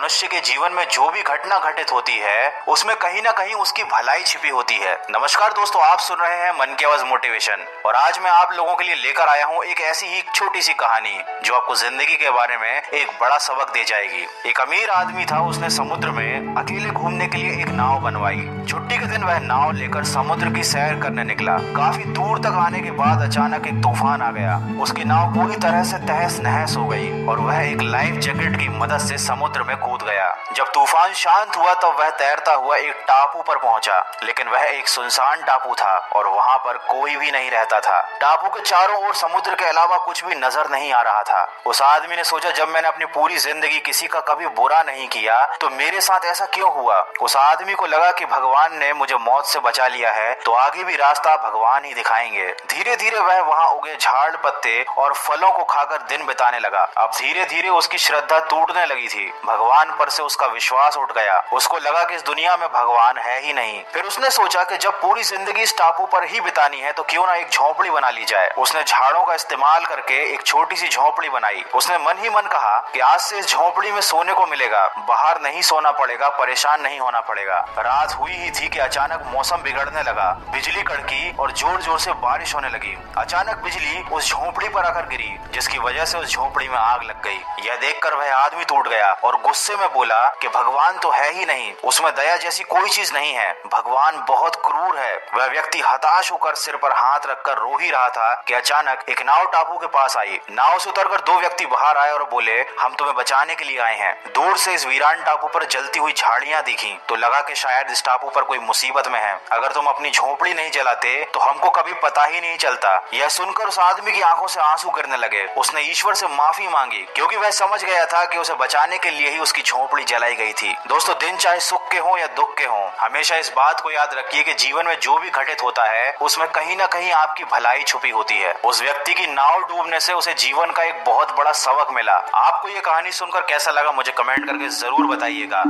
मनुष्य के जीवन में जो भी घटना घटित होती है उसमें कहीं ना कहीं उसकी भलाई छिपी होती है। नमस्कार दोस्तों, आप सुन रहे हैं मन की आवाज मोटिवेशन और आज मैं आप लोगों के लिए लेकर आया हूं एक ऐसी ही छोटी सी कहानी जो आपको जिंदगी के बारे में एक बड़ा सबक दे जाएगी। एक अमीर आदमी था, उसने समुद्र में अकेले घूमने के लिए एक नाव बनवाई। छुट्टी के दिन वह नाव लेकर समुद्र की सैर करने निकला। काफी दूर तक आने के बाद अचानक एक तूफान आ गया। उसकी नाव पूरी तरह से तहस नहस हो गई और वह एक लाइफ जैकेट की मदद से समुद्र में कूद गया। जब तूफान शांत हुआ तब वह तैरता हुआ एक टापू पर पहुंचा, लेकिन वह एक सुनसान टापू था और वहां पर कोई भी नहीं रहता था। टापू के चारों ओर समुद्र के अलावा कुछ भी नजर नहीं आ रहा था। उस आदमी ने सोचा, जब मैंने अपनी पूरी जिंदगी किसी का कभी बुरा नहीं किया तो मेरे साथ ऐसा क्यों हुआ। उस आदमी को लगा कि भगवान ने मुझे मौत से बचा लिया है तो आगे भी रास्ता भगवान ही दिखाएंगे। धीरे धीरे वह वहां उगे झाड़ पत्ते और फलों को खाकर दिन बिताने लगा। अब धीरे धीरे उसकी श्रद्धा टूटने लगी थी। भगवान पर से उसका विश्वास उठ गया। उसको लगा कि इस दुनिया में भगवान है ही नहीं। फिर उसने सोचा कि जब पूरी जिंदगी इस टापू पर ही बितानी है तो क्यों ना एक झोपड़ी बना ली जाए। उसने झाड़ों का इस्तेमाल करके एक छोटी सी झोपड़ी बनाई। उसने मन ही मन कहा कि आज से इस झोपड़ी में सोने को मिलेगा, बाहर नहीं सोना पड़ेगा, परेशान नहीं होना पड़ेगा। रात हुई ही थी कि अचानक मौसम बिगड़ने लगा। बिजली कड़की और जोर जोर से बारिश होने लगी। अचानक बिजली उस झोपड़ी पर आकर गिरी, जिसकी वजह से उस झोपड़ी में आग लग गई। यह देखकर वह आदमी टूट गया और गुस्से में बोला कि भगवान तो है ही नहीं, उसमें दया जैसी कोई चीज नहीं है, भगवान बहुत क्रूर है। वह व्यक्ति हताश होकर सिर पर हाथ रखकर रो ही रहा था कि अचानक एक नाव टापू के पास आई। नाव से उतरकर दो व्यक्ति बाहर आए और बोले, हम तुम्हें बचाने के लिए आए हैं। दूर से इस वीरान टापू पर जलती हुई झाड़ियां दिखी तो लगा कि शायद इस टापू पर कोई मुसीबत में है। अगर तुम अपनी झोपड़ी नहीं जलाते तो हमको कभी पता ही नहीं चलता। यह सुनकर उस आदमी की आंखों से आंसू गिरने लगे। उसने ईश्वर से माफी मांगी क्योंकि वह समझ गया था कि उसे बचाने के लिए ही उसकी झोपड़ी जलाई गई थी। दोस्तों, दिन चाहे सुख के हो या दुख के हो, हमेशा इस बात को याद रखिए कि जीवन में जो भी घटित होता है उसमें कहीं ना कहीं आपकी भलाई छुपी होती है। उस व्यक्ति की नाव डूबने से उसे जीवन का एक बहुत बड़ा सबक मिला। आपको ये कहानी सुनकर कैसा लगा मुझे कमेंट करके जरूर बताइएगा।